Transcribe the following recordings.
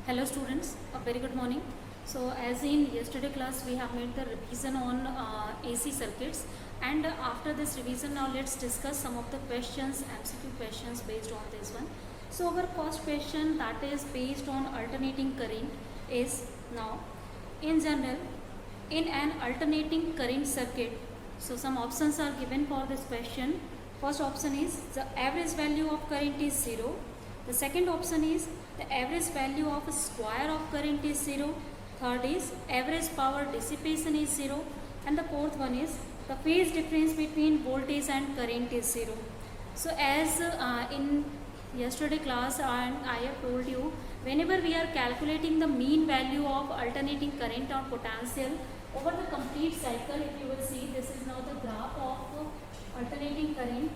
Hello students, a very good morning. So as in yesterday class we have made the revision on AC circuits, and after this revision now let's discuss some of the questions, MCQ questions based on this one. So our first question, that is based on alternating current, is now in general in an alternating current circuit. So some options are given for this question. First option is the average value of current is 0. The second option is the average value of a square of current is 0. Third is average power dissipation is 0. And the fourth one is the phase difference between voltage and current is 0. So as in yesterday class and I have told you, whenever we are calculating the mean value of alternating current or potential over the complete cycle, if you will see, this is now the graph of alternating current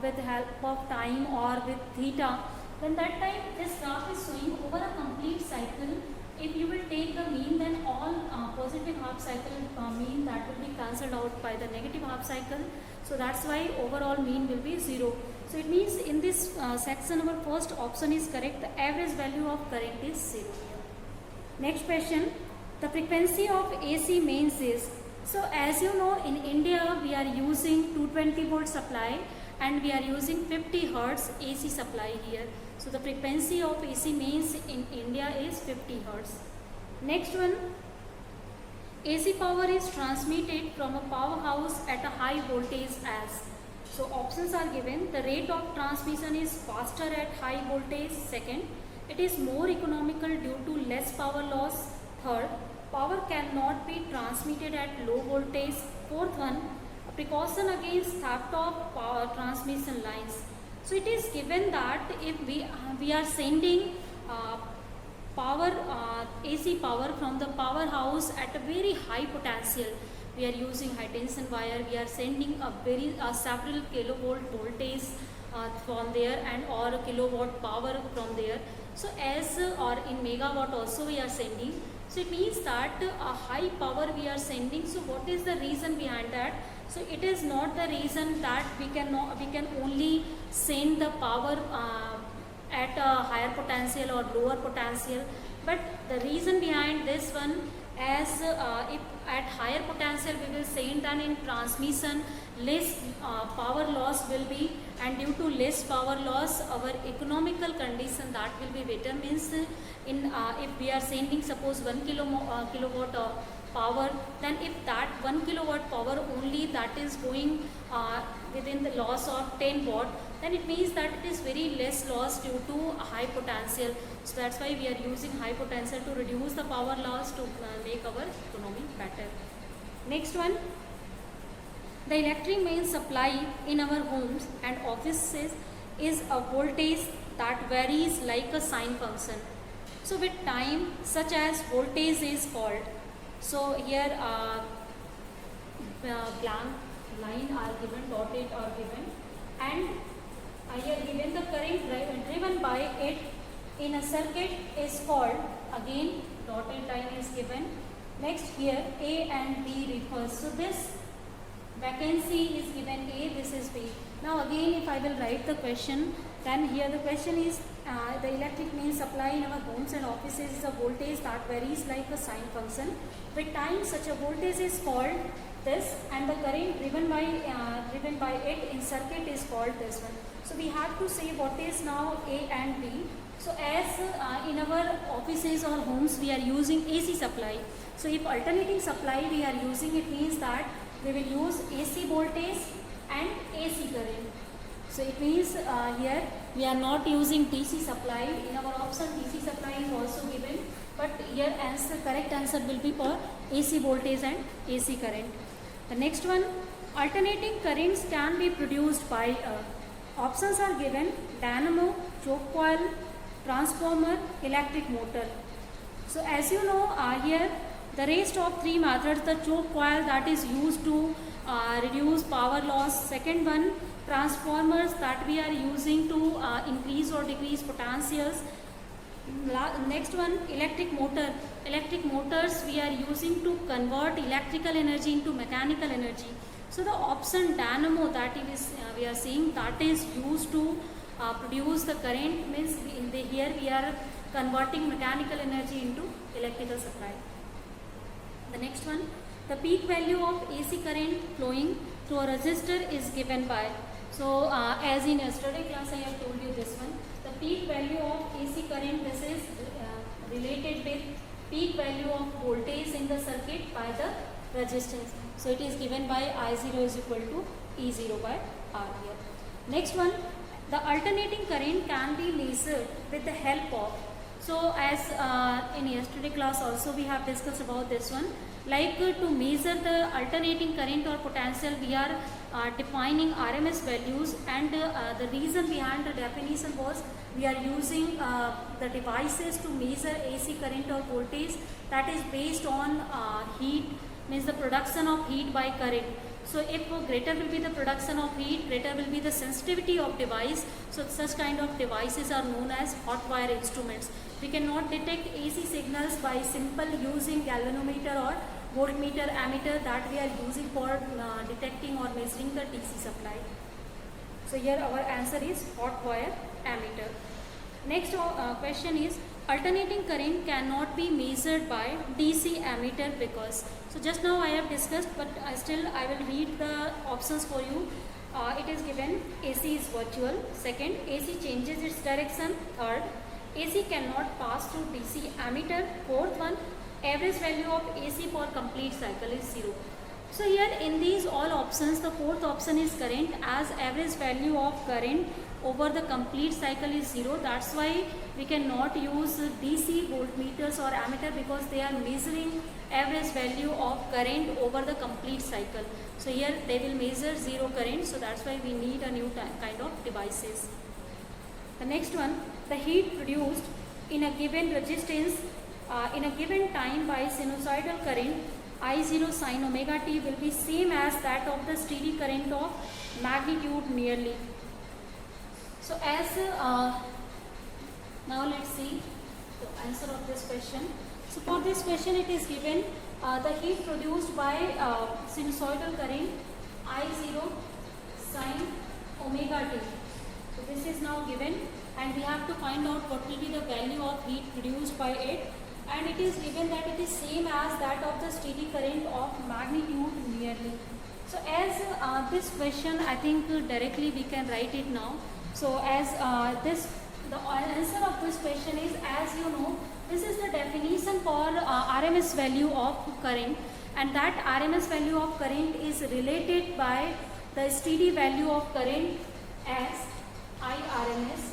with help of time or with theta. Then that time this graph is showing over a complete cycle. If you will take the mean, then all positive half cycle mean that will be cancelled out by the negative half cycle. So that's why overall mean will be 0. So it means in this section our first option is correct. The average value of current is 0 here. Next question. The frequency of AC mains is, so as you know, in India we are using 220 volt supply and we are using 50 hertz AC supply here. So the frequency of AC mains in India is 50 hertz. Next one, AC power is transmitted from a powerhouse at a high voltage as. So options are given. The rate of transmission is faster at high voltage. Second, it is more economical due to less power loss. Third, power cannot be transmitted at low voltage. Fourth one, a precaution against theft of power transmission lines. So it is given that if we are sending power AC power from the powerhouse at a very high potential, we are using high tension wire, we are sending a very several kilovolt voltage from there and or kilowatt power from there. So as or in megawatt also we are sending. So it means that a high power we are sending. So what is the reason behind that? So it is not the reason that we can only send the power at a higher potential or lower potential, but the reason behind this one, as if at higher potential we will send, then in transmission less power loss will be, and due to less power loss our economical condition that will be better. Means in if we are sending suppose 1 kilowatt power, then if that 1 kilowatt power only that is going within the loss of 10 watt, then it means that it is very less loss due to high potential. So that's why we are using high potential to reduce the power loss to make our economy better. Next one, the electric main supply in our homes and offices is a voltage that varies like a sine function. So with time, such as voltage is called. So here blank line are given, dotted are given, and here given the current driven by it in a circuit is called, again dotted line is given. Next here A and B refers. So this vacancy is given A, this is B. Now again if I will write the question, then here the question is the electric main supply in our homes and offices is a voltage that varies like a sine function. With time such a voltage is called this, and the current driven by it in circuit is called this one. So we have to say what is now A and B. So as in our offices or homes we are using AC supply. So if alternating supply we are using, it means that we will use AC voltage and AC current. So it means here we are not using DC supply. In our option DC supply is also given, but here correct answer will be for AC voltage and AC current. The next one, alternating currents can be produced by options are given: dynamo, choke coil, transformer, electric motor. So as you know here the rest of three methods, the choke coil that is used to reduce power loss. Second one, transformers that we are using to increase or decrease potentials. Next one, electric motor. Electric motors we are using to convert electrical energy into mechanical energy. So the option dynamo that is we are seeing that is used to produce the current, means here we are converting mechanical energy into electrical supply. The next one, the peak value of AC current flowing through a resistor is given by. So as in yesterday class I have told you this one, the peak value of AC current, this is related with peak value of voltage in the circuit by the resistance. So it is given by I0 is equal to E0 by R here. Next one, the alternating current can be measured with the help of. So as in yesterday class also we have discussed about this one. Like to measure the alternating current or potential, we are defining RMS values, and the reason behind the definition was we are using the devices to measure AC current or voltage that is based on heat, means the production of heat by current. So if greater will be the production of heat, greater will be the sensitivity of device. So such kind of devices are known as hot wire instruments. We cannot detect AC signals by simple using galvanometer or voltmeter, ammeter that we are using for detecting or measuring the DC supply. So here our answer is hot wire ammeter. Next question is, alternating current cannot be measured by DC ammeter because. So just now I have discussed, but still I will read the options for you. It is given AC is virtual. Second, AC changes its direction. Third, AC cannot pass through DC ammeter. Fourth one, average value of AC for complete cycle is 0. So here in these all options, the fourth option is current, as average value of current over the complete cycle is 0. That's why we cannot use DC voltmeters or ammeter, because they are measuring average value of current over the complete cycle. So here they will measure 0 current, so that's why we need a new kind of devices. The next one, the heat produced in a given resistance in a given time by sinusoidal current I0 sin omega t will be same as that of the steady current of magnitude nearly. So as now let's see the answer of this question. So for this question it is given the heat produced by sinusoidal current I0 sin omega t. So this is now given, and we have to find out what will be the value of heat produced by it, and it is given that it is same as that of the steady current of magnitude nearly. So as this question, I think directly we can write it now. So as the answer of this question is, as you know, this is the definition for RMS value of current, and that RMS value of current is related by the steady value of current as IRMS.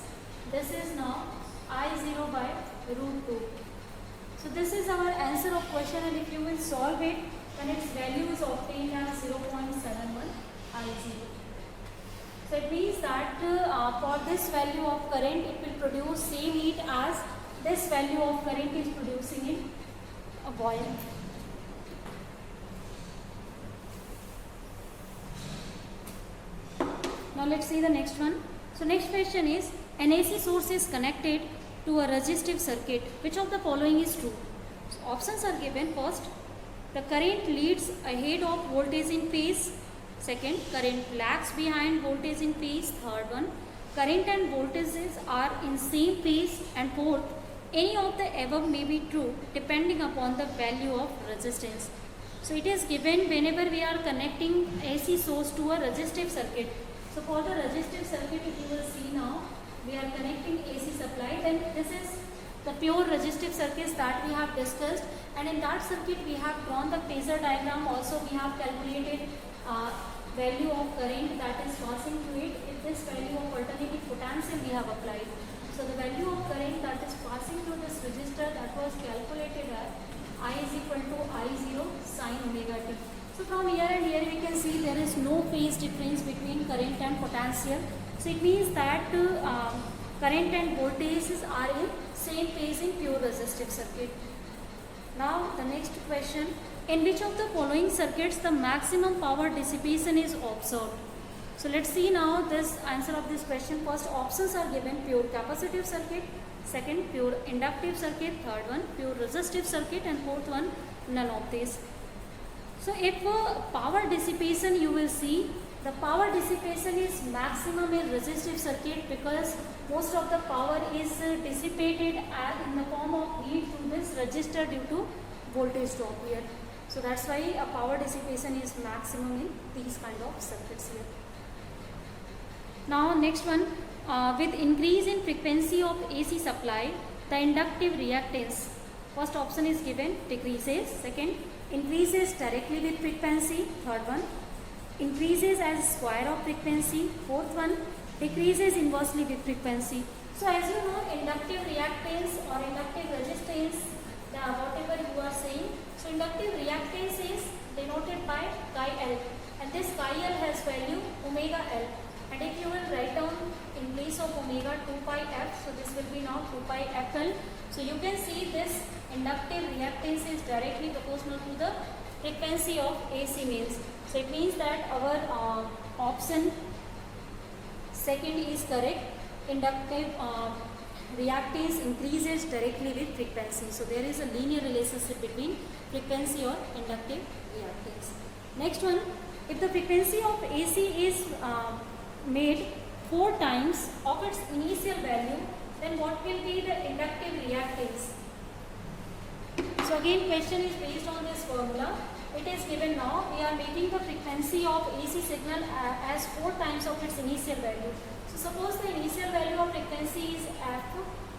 This is now I0 by root 2. So this is our answer of question, and if you will solve it, then its value is obtained as 0.71 I0. So it means that for this value of current, it will produce same heat as this value of current is producing in a boil. Now let's see the next one. So next question is, an AC source is connected to a resistive circuit. Which of the following is true? So options are given. First, the current leads ahead of voltage in phase. Second, current lags behind voltage in phase. Third one, current and voltages are in same phase. And fourth, any of the above may be true depending upon the value of resistance. So it is given whenever we are connecting AC source to a resistive circuit. So for the resistive circuit, if you will see now, we are connecting AC supply, then this is the pure resistive circuits that we have discussed, and in that circuit we have drawn the phasor diagram. Also we have calculated value of current that is passing through it. If this value of alternating potential we have applied, so the value of current that is passing through this resistor, that was calculated as I is equal to I0 sin omega t. So from here and here we can see there is no phase difference between current and potential. So it means that current and voltages are in same phase in pure resistive circuit. Now the next question, in which of the following circuits the maximum power dissipation is observed? So let's see now this answer of this question. First, options are given: pure capacitive circuit, second pure inductive circuit, third one pure resistive circuit, and fourth one none of these. So if power dissipation, you will see The power dissipation is maximum in resistive circuit because most of the power is dissipated in the form of heat through this resistor due to voltage drop here. So that's why a power dissipation is maximum in these kind of circuits here. Now next one, with increase in frequency of AC supply, the inductive reactance, first option is given, decreases. Second, increases directly with frequency. Third one, increases as square of frequency. Fourth one, decreases inversely with frequency. So as you know, inductive reactance or inductive resistance, whatever you are saying, so inductive reactance is denoted by chi L, and this chi L has value omega L. And if you will write down in place of omega 2 pi f, so this will be now 2 pi fl. So you can see this inductive reactance is directly proportional to the frequency of AC means. So it means that our option second is correct. Inductive reactance increases directly with frequency. So there is a linear relationship between frequency or inductive reactance. Next one, if the frequency of AC is made 4 times of its initial value, then what will be the inductive reactance? So again, question is based on this formula. It is given now. We are making the frequency of AC signal as 4 times of its initial value. So suppose the initial value of frequency is f,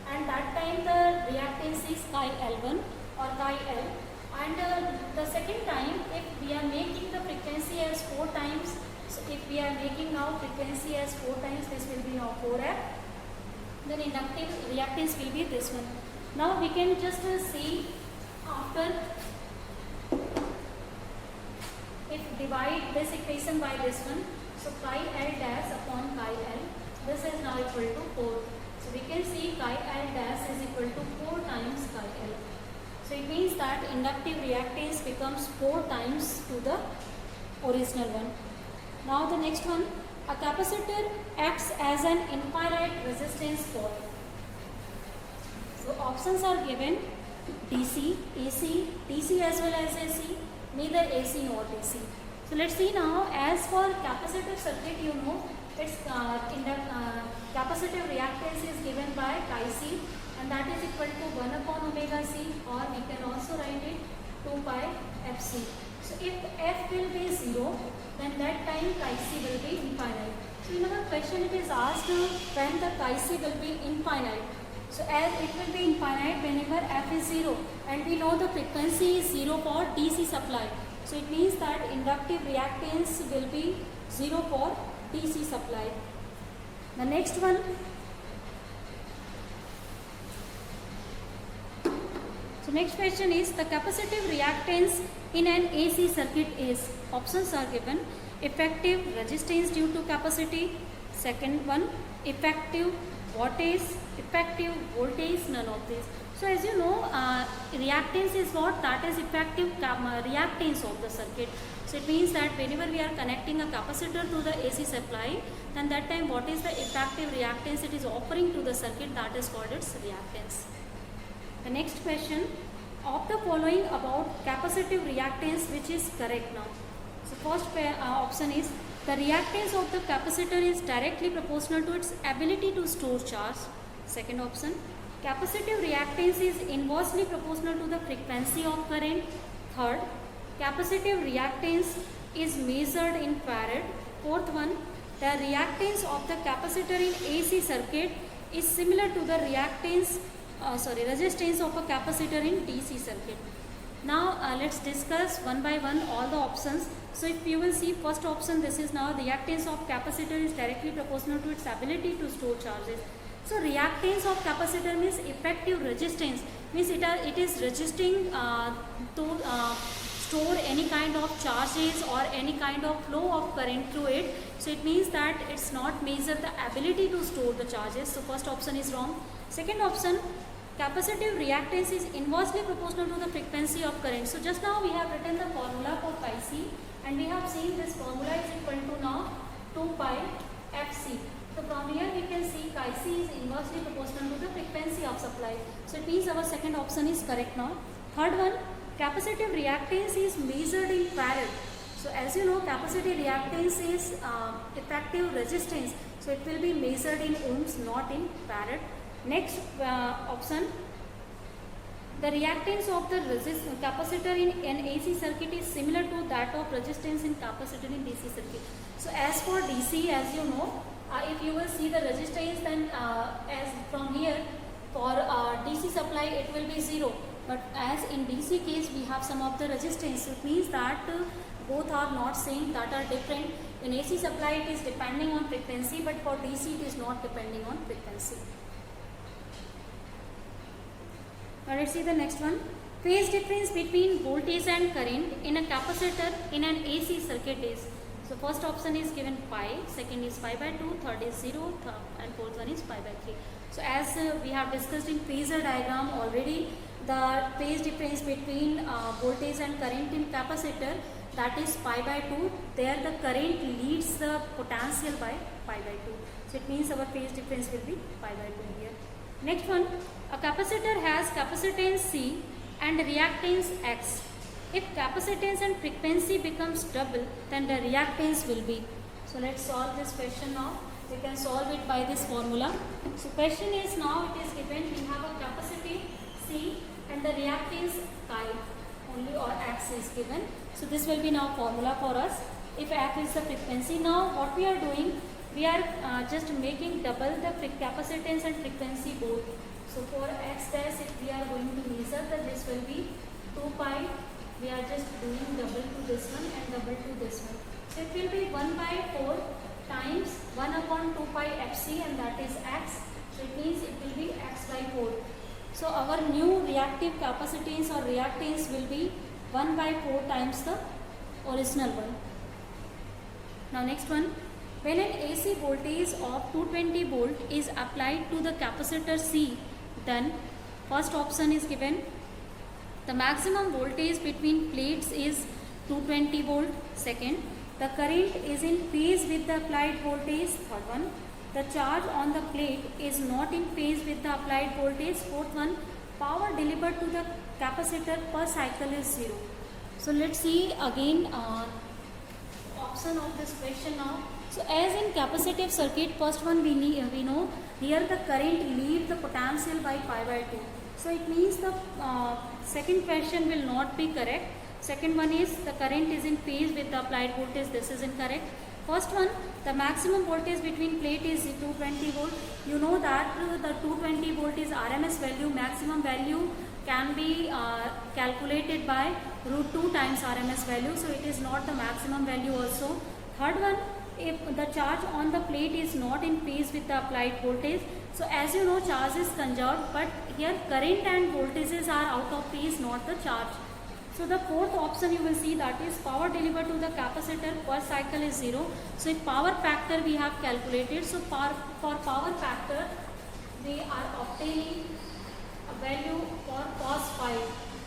and that time the reactance is chi L1 or chi L. And the second time, if we are making the frequency as 4 times, so if we are making now frequency as 4 times, this will be now 4f. Then inductive reactance will be this one. Now we can just see after, if divide this equation by this one, so chi L dash upon chi L, this is now equal to 4. So we can see chi L dash is equal to 4 times chi L. So it means that inductive reactance becomes 4 times to the original one. Now the next one, a capacitor acts as an infinite resistance coil. So options are given, DC, AC, DC as well as AC, neither AC nor DC. So let's see now, as for capacitor circuit, you know, its capacitive reactance is given by chi C, and that is equal to 1 upon omega C, or we can also write it 2 pi fc. So if f will be 0, then that time chi C will be infinite. So in our question it is asked when the chi C will be infinite. So as it will be infinite whenever f is 0, and we know the frequency is 0 for DC supply. So it means that inductive reactance will be 0 for DC supply. The next one, so next question is, the capacitive reactance in an AC circuit is, options are given, effective resistance due to capacity, second one, effective voltage, none of this. So as you know, reactance is what? That is effective reactance of the circuit. So it means that whenever we are connecting a capacitor to the AC supply, then that time what is the effective reactance it is offering to the circuit, that is called its reactance. The next question, of the following about capacitive reactance, which is correct now? So first option is, the reactance of the capacitor is directly proportional to its ability to store charge. Second option, capacitive reactance is inversely proportional to the frequency of current. Third, capacitive reactance is measured in farad. Fourth one, the reactance of the capacitor in AC circuit is similar to the resistance of a capacitor in DC circuit. Now let's discuss one by one all the options. So if you will see first option, this is now reactance of capacitor is directly proportional to its ability to store charges. So reactance of capacitor means effective resistance, means it is resisting to store any kind of charges or any kind of flow of current through it. So it means that it's not measure the ability to store the charges. So first option is wrong. Second option, capacitive reactance is inversely proportional to the frequency of current. So just now we have written the formula for chi C, and we have seen this formula is equal to now 2 pi fc. So from here we can see chi C is inversely proportional to the frequency of supply. So it means our second option is correct now. Third one, capacitive reactance is measured in farad. So as you know, capacity reactance is effective resistance. So it will be measured in ohms, not in farad. Next option. The reactance of the capacitor in an AC circuit is similar to that of resistance in capacitor in DC circuit. So as for DC, as you know, if you will see the resistance, then as from here for DC supply it will be 0. But as in DC case we have some of the resistance. It means that both are not same, that are different. In AC supply it is depending on frequency, but for DC it is not depending on frequency. Now let's see the next one. Phase difference between voltage and current in a capacitor in an AC circuit is. So first option is given pi, second is pi by 2, third is 0, and fourth one is pi by 3. So as we have discussed in phasor diagram already, the phase difference between voltage and current in capacitor, that is pi by 2. There the current leads the potential by pi by 2. So it means our phase difference will be pi by 2 here. Next one, a capacitor has capacitance C and reactance X. If capacitance and frequency becomes double, then the reactance will be. So let's solve this question now. We can solve it by this formula. So question is, now it is given, we have a capacity C and the reactance chi only, or X is given. So this will be now formula for us. If F is the frequency, now what we are doing, we are just making double the capacitance and frequency both. So for X dash, if we are going to measure, then this will be 2 pi. We are just doing double to this one and double to this one. So it will be 1 by 4 times 1 upon 2 pi Fc, and that is X. So it means it will be X by 4. So our new reactive capacitance or reactance will be 1 by 4 times the original one. Now next one. When an AC voltage of 220 volt is applied to the capacitor C, then first option is given. The maximum voltage between plates is 220 volt. Second, the current is in phase with the applied voltage. Third one, the charge on the plate is not in phase with the applied voltage. Fourth one, power delivered to the capacitor per cycle is 0. So let's see again option of this question now. So as in capacitive circuit, first one we know here the current leads the potential by pi by 2. So it means the second question will not be correct. Second one is the current is in phase with the applied voltage. This is incorrect. First one, the maximum voltage between plate is 220 volt. You know that the 220 volt is RMS value. Maximum value can be calculated by root 2 times RMS value. So it is not the maximum value also. Third one, if the charge on the plate is not in phase with the applied voltage. So as you know, charge is conserved, but here current and voltages are out of phase, not the charge. So the fourth option you will see, that is power delivered to the capacitor per cycle is 0. So if power factor we have calculated, so for power factor we are obtaining a value for cos phi.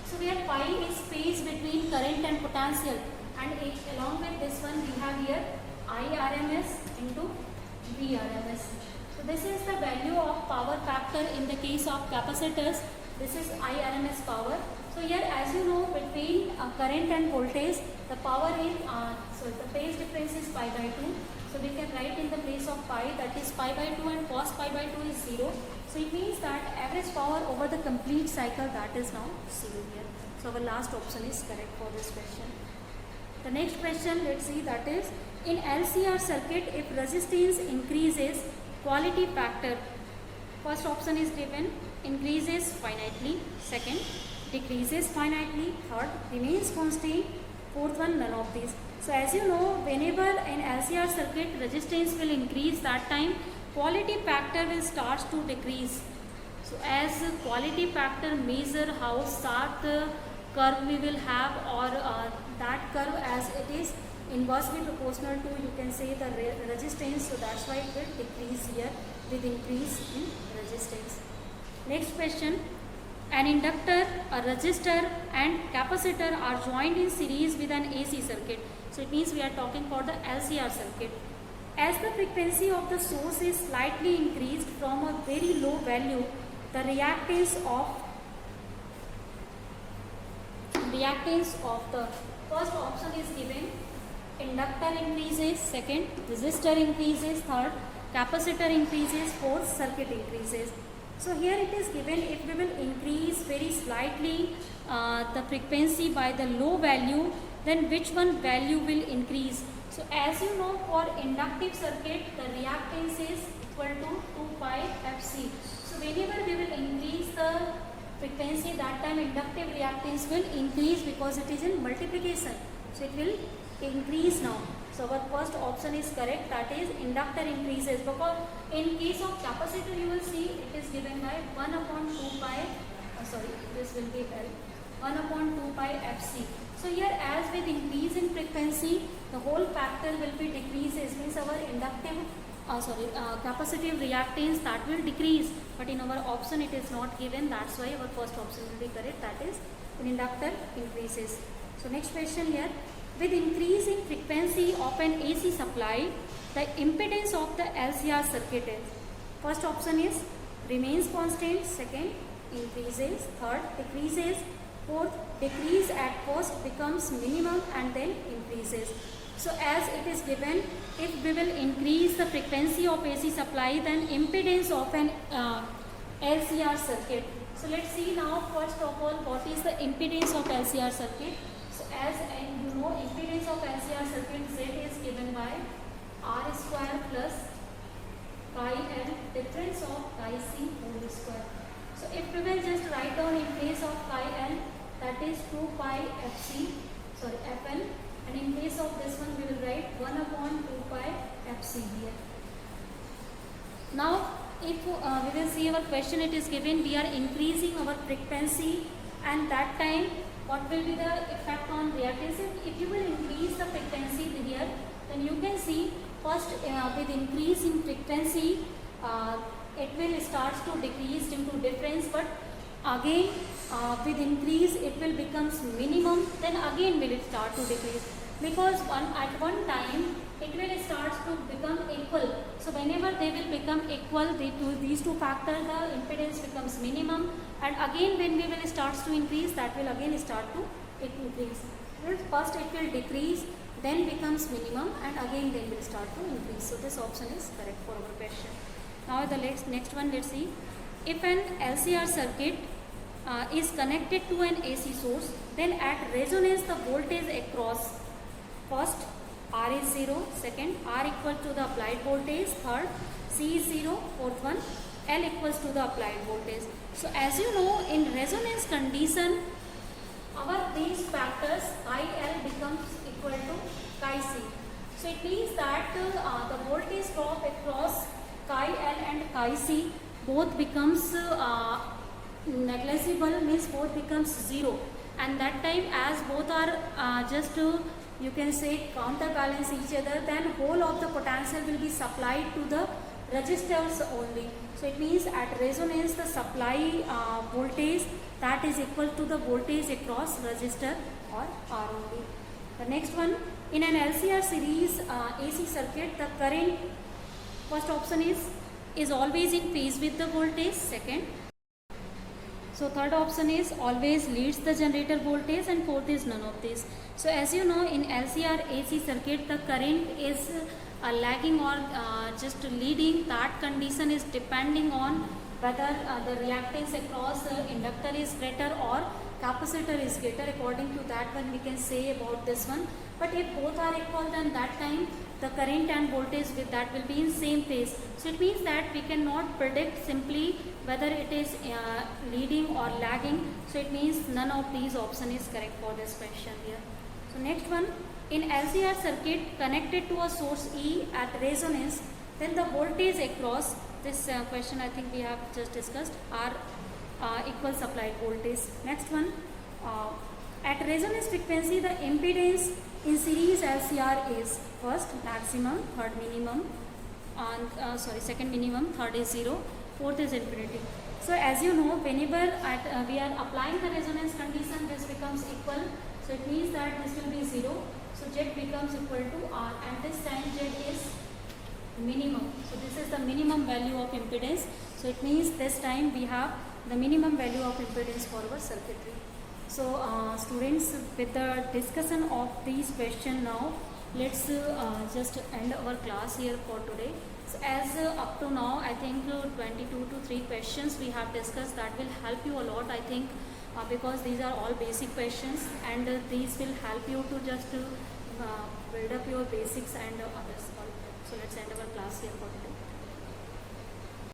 So where phi is phase between current and potential, and along with this one we have here IRMS into VRMS. So this is the value of power factor in the case of capacitors. This is IRMS power. So here, as you know, between current and voltage, the power in the phase difference is pi by 2. So we can write in the place of pi, that is pi by 2, and cos pi by 2 is 0. So it means that average power over the complete cycle, that is now 0 here. So our last option is correct for this question. The next question, let's see, that is, in LCR circuit, if resistance increases, quality factor, first option is given, increases finitely. Second, decreases finitely. Third, remains constant. Fourth one, none of these. So as you know, whenever in LCR circuit resistance will increase, that time quality factor will start to decrease. So as quality factor measure how sharp the curve we will have, or that curve as it is inversely proportional to, you can say, the resistance. So that's why it will decrease here with increase in resistance. Next question. An inductor, a resistor and capacitor are joined in series with an AC circuit. So it means we are talking for the LCR circuit. As the frequency of the source is slightly increased from a very low value, the reactance of the first option is given. inductor increases, second resistor increases, third capacitor increases, fourth circuit increases. So here it is given, if we will increase very slightly the frequency by the low value, then which one value will increase. So as you know, for inductive circuit the reactance is equal to 2 pi Fc. So whenever we will increase the frequency, that time inductive reactance will increase because it is in multiplication. So it will increase now. So our first option is correct, that is inductor increases, because in case of capacitor you will see it is given by 1 upon 2 pi, this will be L, 1 upon 2 pi Fc. So here as with increase in frequency, the whole factor will be decreases, means our inductive capacitive reactance that will decrease, but in our option it is not given, that's why our first option will be correct, that is inductor increases. So next question here, with increasing frequency of an AC supply, the impedance of the LCR circuit is, first option is remains constant, second increases, third decreases, fourth decrease at first becomes minimum and then increases. So as it is given, if we will increase the frequency of AC supply, then impedance of an LCR circuit. So let's see now first of all what is the impedance of LCR circuit. So as you know, impedance of LCR circuit Z is given by R square plus chi L, difference of chi C whole square. So if we will just write down in place of chi L, that is 2 pi Fn, and in place of this one we will write 1 upon 2 pi Fc here. Now if we will see our question, it is given we are increasing our frequency, and that time what will be the effect on reactance. If you will increase the frequency here, then you can see first with increase in frequency it will start to decrease due to difference, but again with increase it will becomes minimum, then again will it start to decrease, because at one time it will start to become equal. So whenever they will become equal, these two factors, the impedance becomes minimum, and again when we will starts to increase, that will again start to increase. First it will decrease, then becomes minimum, and again then will start to increase. So this option is correct for our question. Now the next one, let's see. If an LCR circuit is connected to an AC source, then at resonance the voltage across, first R is 0, second R equal to the applied voltage, third C is 0, fourth one L equals to the applied voltage. So as you know, in resonance condition, our these factors chi L becomes equal to chi C. So it means that the voltage drop across chi L and chi C both becomes negligible, means both becomes 0, and that time as both are just you can say counterbalance each other, then whole of the potential will be supplied to the resistors only. So it means at resonance the supply voltage that is equal to the voltage across resistor or R only. The next one, in an LCR series AC circuit, the current, first option is always in phase with the voltage, second. So third option is always leads the generator voltage, and fourth is none of this. So as you know, in LCR AC circuit the current is lagging or just leading. That condition is depending on whether the reactance across inductor is greater or capacitor is greater. According to that one we can say about this one. But if both are equal, then that time the current and voltage with that will be in same phase. So it means that we cannot predict simply whether it is leading or lagging. So it means none of these option is correct for this question here. So next one, in LCR circuit connected to a source E at resonance, then the voltage across this question I think we have just discussed are equal supplied voltage. Next one, at resonance frequency the impedance in series LCR is first maximum, third minimum, and second minimum, third is 0, fourth is infinity. So as you know, whenever we are applying the resonance condition, this becomes equal. So it means that this will be 0. So Z becomes equal to R, and this time Z is minimum. So this is the minimum value of impedance. So it means this time we have the minimum value of impedance for our circuitry. So students, with the discussion of these questions now, let's just end our class here for today. So as up to now, I think 22 to 3 questions we have discussed that will help you a lot, I think, because these are all basic questions, and these will help you to just build up your basics and others. So let's end our class here for today.